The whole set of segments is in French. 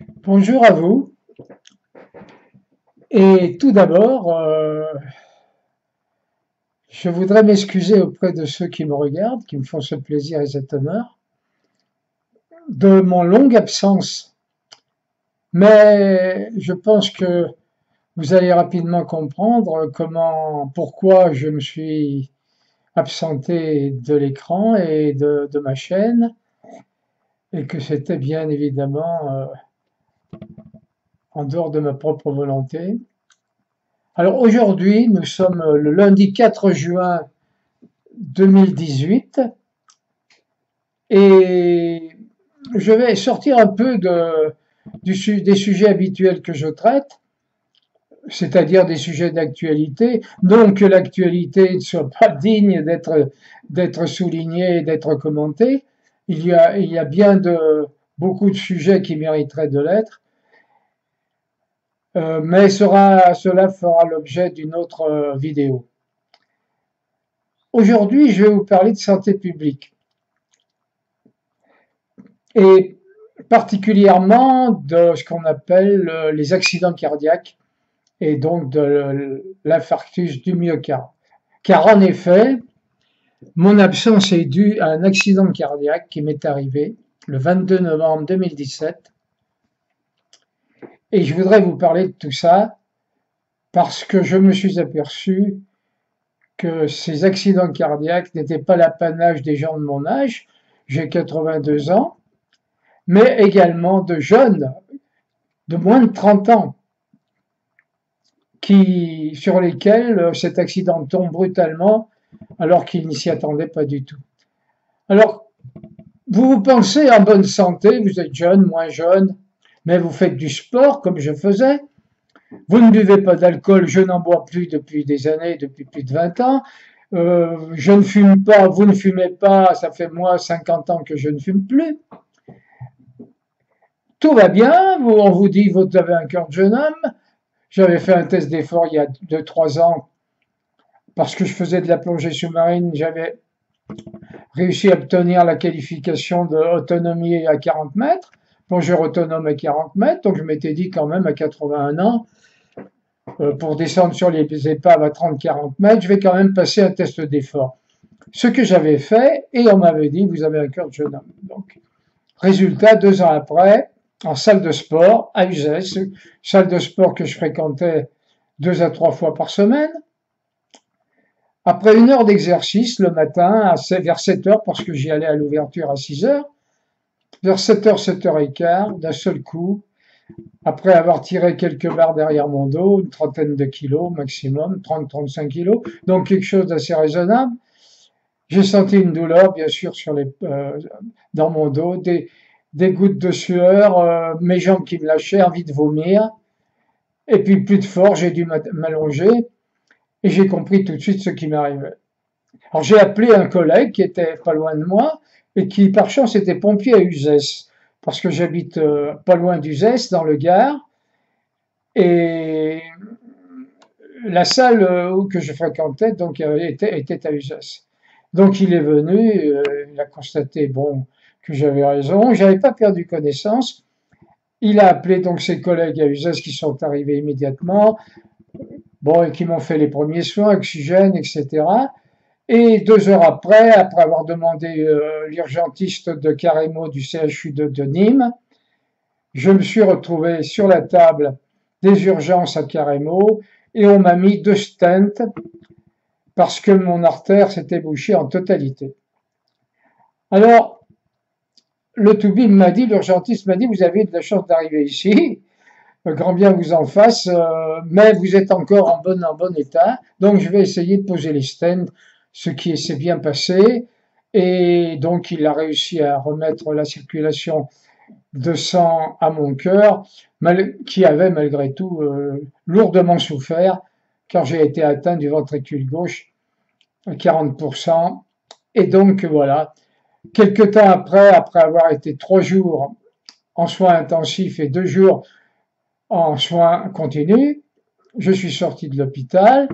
Bonjour à vous. Et tout d'abord, je voudrais m'excuser auprès de ceux qui me regardent, qui me font ce plaisir et cet honneur, de mon longue absence. Mais je pense que vous allez rapidement comprendre pourquoi je me suis absenté de l'écran et de ma chaîne, et que c'était bien évidemment en dehors de ma propre volonté. Alors aujourd'hui, nous sommes le lundi 4 juin 2018 et je vais sortir un peu des sujets habituels que je traite, c'est-à-dire des sujets d'actualité. Non que l'actualité ne soit pas digne d'être soulignée et d'être commentée. Il y a bien beaucoup de sujets qui mériteraient de l'être, mais cela fera l'objet d'une autre vidéo. Aujourd'hui, je vais vous parler de santé publique et particulièrement de ce qu'on appelle les accidents cardiaques et donc de l'infarctus du myocarde. Car en effet, mon absence est due à un accident cardiaque qui m'est arrivé le 22 novembre 2017 et je voudrais vous parler de tout ça parce que je me suis aperçu que ces accidents cardiaques n'étaient pas l'apanage des gens de mon âge, j'ai 82 ans, mais également de jeunes de moins de 30 ans sur lesquels cet accident tombe brutalement alors qu'ils n'y s'y attendaient pas du tout. Alors, vous pensez en bonne santé, vous êtes jeune, moins jeune, mais vous faites du sport comme je faisais, vous ne buvez pas d'alcool, je n'en bois plus depuis des années, depuis plus de 20 ans, je ne fume pas, vous ne fumez pas, ça fait moi 50 ans que je ne fume plus. Tout va bien, on vous dit vous avez un cœur de jeune homme. J'avais fait un test d'effort il y a 2-3 ans parce que je faisais de la plongée sous-marine, j'avais réussi à obtenir la qualification d'autonomie à 40 mètres, plongeur autonome à 40 mètres, donc je m'étais dit quand même à 81 ans, pour descendre sur les épaves à 30-40 mètres, je vais quand même passer un test d'effort. Ce que j'avais fait, et on m'avait dit, vous avez un cœur de jeune homme. Donc, résultat, 2 ans après, en salle de sport, à Uzès, salle de sport que je fréquentais 2 à 3 fois par semaine, après 1 heure d'exercice le matin, vers 7 heures, parce que j'y allais à l'ouverture à 6 heures, vers 7 heures, 7 heures et quart, d'un seul coup, après avoir tiré quelques barres derrière mon dos, une trentaine de kilos maximum, 30-35 kilos, donc quelque chose d'assez raisonnable, j'ai senti une douleur, bien sûr, dans mon dos, des gouttes de sueur, mes jambes qui me lâchaient, envie de vomir, et puis plus de force, j'ai dû m'allonger, et j'ai compris tout de suite ce qui m'arrivait. Alors j'ai appelé un collègue qui était pas loin de moi et qui par chance était pompier à Uzès parce que j'habite pas loin d'Uzès dans le Gard et la salle que je fréquentais donc était à Uzès. Donc il est venu, il a constaté bon que j'avais raison, j'avais pas perdu connaissance. Il a appelé donc ses collègues à Uzès qui sont arrivés immédiatement, bon et qui m'ont fait les premiers soins, oxygène, etc. Et 2 heures après avoir demandé l'urgentiste de Caremo du CHU de Nîmes, je me suis retrouvé sur la table des urgences à Caremo et on m'a mis 2 stents parce que mon artère s'était bouchée en totalité. Alors, le toubib m'a dit, l'urgentiste m'a dit, vous avez de la chance d'arriver ici, grand bien vous en fasse, mais vous êtes encore en bon état, donc je vais essayer de poser les stents, ce qui s'est bien passé, et donc il a réussi à remettre la circulation de sang à mon cœur, qui avait malgré tout lourdement souffert, car j'ai été atteint du ventricule gauche à 40%, et donc voilà, quelque temps après avoir été 3 jours en soins intensifs et 2 jours en soins continus, je suis sorti de l'hôpital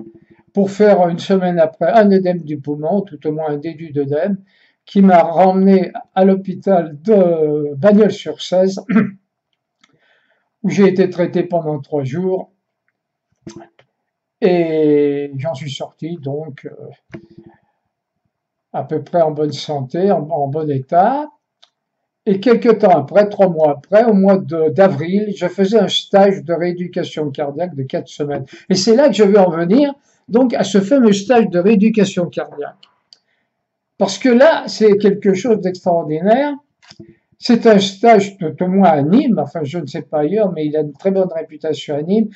pour faire 1 semaine après un œdème du poumon, tout au moins un début d'œdème, qui m'a ramené à l'hôpital de Bagnols-sur-Cèze où j'ai été traité pendant 3 jours et j'en suis sorti donc à peu près en bonne santé, en bon état. Et quelques temps après, 3 mois après, au mois d'avril, je faisais un stage de rééducation cardiaque de 4 semaines. Et c'est là que je veux en venir, donc à ce fameux stage de rééducation cardiaque. Parce que là, c'est quelque chose d'extraordinaire. C'est un stage, tout au moins à Nîmes, enfin je ne sais pas ailleurs, mais il a une très bonne réputation à Nîmes.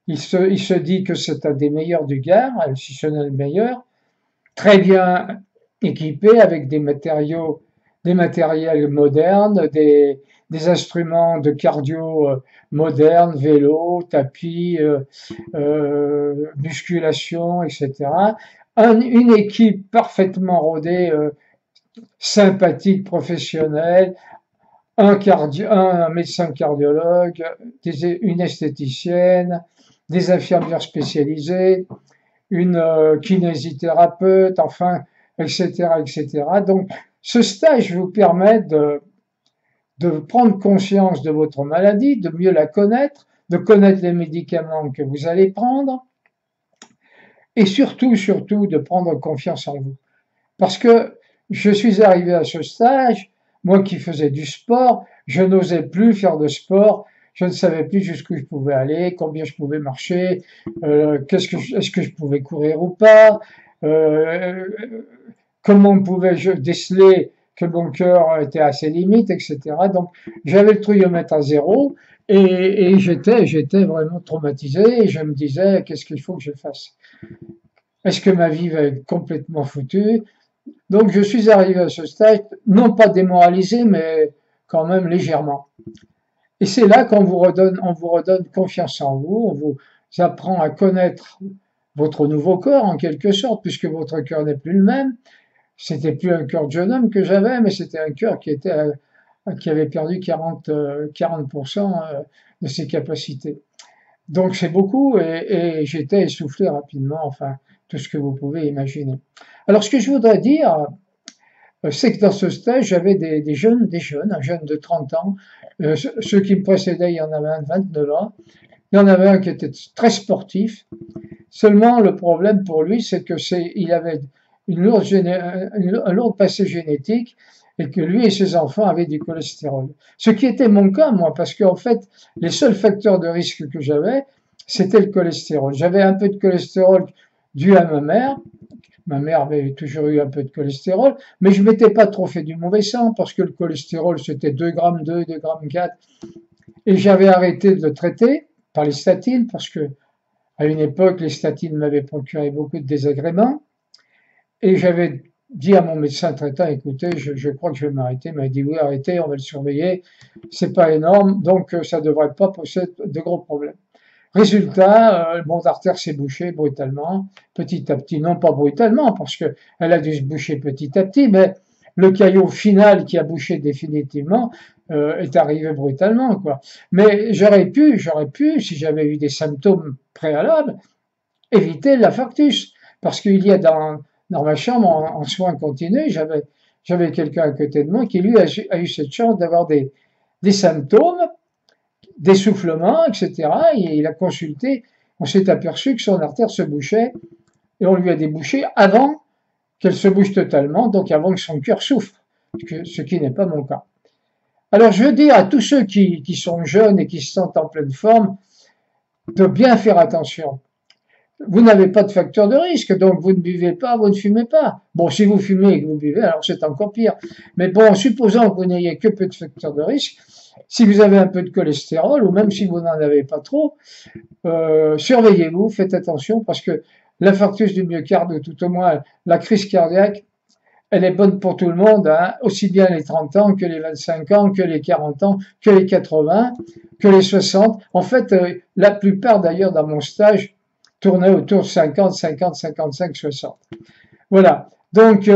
Il se dit que c'est un des meilleurs du Gard, si ce n'est le meilleur, très bien équipé avec des matériels modernes, des instruments de cardio modernes, vélo, tapis, musculation, etc. Une équipe parfaitement rodée, sympathique, professionnelle, un médecin cardiologue, une esthéticienne, des infirmières spécialisées, une kinésithérapeute, enfin, etc., etc. Donc, ce stage vous permet de prendre conscience de votre maladie, de mieux la connaître, de connaître les médicaments que vous allez prendre, et surtout, surtout, de prendre confiance en vous. Parce que je suis arrivé à ce stage, moi qui faisais du sport, je n'osais plus faire de sport, je ne savais plus jusqu'où je pouvais aller, combien je pouvais marcher, est-ce que je pouvais courir ou pas, euh, comment pouvais-je déceler que mon cœur était à ses limites, etc. Donc j'avais le trouillomètre à zéro et j'étais vraiment traumatisé et je me disais qu'est-ce qu'il faut que je fasse? Est-ce que ma vie va être complètement foutue? Donc je suis arrivé à ce stade, non pas démoralisé, mais quand même légèrement. Et c'est là on vous redonne confiance en vous, on vous apprend à connaître votre nouveau corps en quelque sorte, puisque votre cœur n'est plus le même. C'était plus un cœur de jeune homme que j'avais, mais c'était un cœur qui avait perdu 40% de ses capacités. Donc c'est beaucoup et j'étais essoufflé rapidement, enfin tout ce que vous pouvez imaginer. Alors ce que je voudrais dire, c'est que dans ce stage, j'avais des jeunes, un jeune de 30 ans, ceux qui me précédaient, il y en avait un de 29 ans, il y en avait un qui était très sportif. Seulement, le problème pour lui, c'est que il avait un lourd passé génétique et que lui et ses enfants avaient du cholestérol. Ce qui était mon cas, moi, parce qu'en fait, les seuls facteurs de risque que j'avais, c'était le cholestérol. J'avais un peu de cholestérol dû à ma mère. Ma mère avait toujours eu un peu de cholestérol, mais je m'étais pas trop fait du mauvais sang parce que le cholestérol c'était 2,2 grammes, 2,4 grammes. Et j'avais arrêté de le traiter par les statines parce que à une époque les statines m'avaient procuré beaucoup de désagréments. Et j'avais dit à mon médecin traitant, écoutez, je crois que je vais m'arrêter. Il m'a dit oui, arrêtez, on va le surveiller. C'est pas énorme, donc ça devrait pas poser de gros problèmes. Résultat, le bond d'artère s'est bouché brutalement, petit à petit, non pas brutalement, parce que elle a dû se boucher petit à petit, mais le caillot final qui a bouché définitivement est arrivé brutalement, quoi. Mais j'aurais pu, si j'avais eu des symptômes préalables, éviter l'infarctus, parce qu'il y a dans ma chambre en soins continus, j'avais quelqu'un à côté de moi qui lui a eu cette chance d'avoir des symptômes d'essoufflement, etc. Et il a consulté, on s'est aperçu que son artère se bouchait et on lui a débouché avant qu'elle se bouche totalement, donc avant que son cœur souffre, ce qui n'est pas mon cas. Alors je veux dire à tous ceux qui sont jeunes et qui se sentent en pleine forme de bien faire attention. Vous n'avez pas de facteur de risque, donc vous ne buvez pas, vous ne fumez pas. Bon, si vous fumez et que vous buvez, alors c'est encore pire. Mais bon, supposons que vous n'ayez que peu de facteurs de risque, si vous avez un peu de cholestérol, ou même si vous n'en avez pas trop, surveillez-vous, faites attention, parce que l'infarctus du myocarde, ou tout au moins la crise cardiaque, elle est bonne pour tout le monde, hein, aussi bien les 30 ans que les 25 ans, que les 40 ans, que les 80, que les 60. En fait, la plupart d'ailleurs dans mon stage tournaient autour de 50, 50, 55, 60. Voilà. Donc,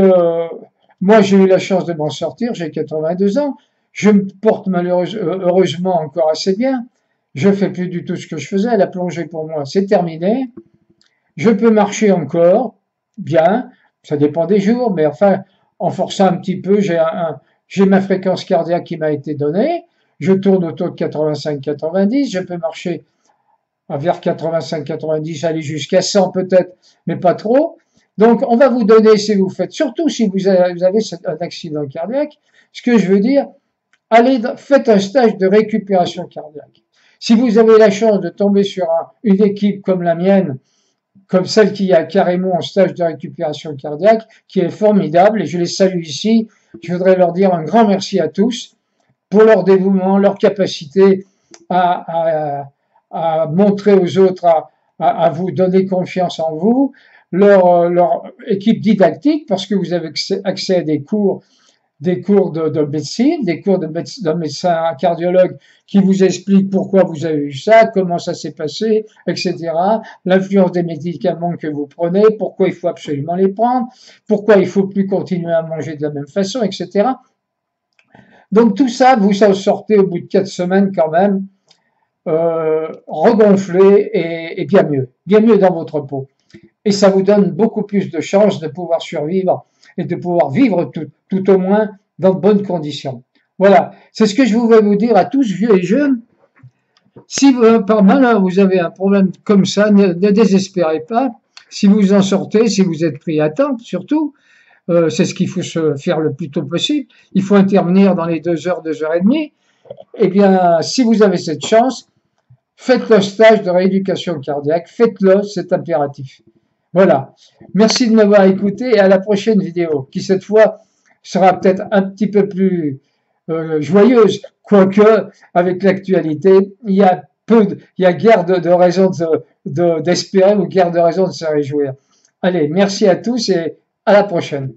moi j'ai eu la chance de m'en sortir, j'ai 82 ans. Je me porte heureusement encore assez bien. Je fais plus du tout ce que je faisais. La plongée pour moi, c'est terminé. Je peux marcher encore, bien. Ça dépend des jours, mais enfin, en forçant un petit peu, j'ai ma fréquence cardiaque qui m'a été donnée. je tourne autour de 85-90, je peux marcher vers 85-90, aller jusqu'à 100 peut-être, mais pas trop. Donc, on va vous donner, si vous faites, surtout si vous avez un accident cardiaque, ce que je veux dire, allez, faites un stage de récupération cardiaque. Si vous avez la chance de tomber sur une équipe comme la mienne, comme celle qui a carrément un stage de récupération cardiaque, qui est formidable, et je les salue ici, je voudrais leur dire un grand merci à tous pour leur dévouement, leur capacité à montrer aux autres, à vous donner confiance en vous, leur équipe didactique, parce que vous avez accès à des cours de médecine, des cours d'un médecin cardiologue qui vous explique pourquoi vous avez eu ça, comment ça s'est passé, etc. L'influence des médicaments que vous prenez, pourquoi il faut absolument les prendre, pourquoi il faut plus continuer à manger de la même façon, etc. Donc tout ça, vous en sortez au bout de 4 semaines quand même, regonflé et bien mieux dans votre peau. Et ça vous donne beaucoup plus de chances de pouvoir survivre et de pouvoir vivre tout au moins dans de bonnes conditions. Voilà, c'est ce que je voulais vous dire à tous, vieux et jeunes. Si par malheur vous avez un problème comme ça, ne désespérez pas. Si vous en sortez, si vous êtes pris à temps, surtout, c'est ce qu'il faut se faire le plus tôt possible. Il faut intervenir dans les 2 heures, 2 heures et demie. Eh bien, si vous avez cette chance, faites le stage de rééducation cardiaque, faites-le, c'est impératif. Voilà. Merci de m'avoir écouté et à la prochaine vidéo, qui cette fois sera peut-être un petit peu plus joyeuse, quoique avec l'actualité, il y a guère de raison d'espérer ou guère de raison de se réjouir. Allez, merci à tous et à la prochaine.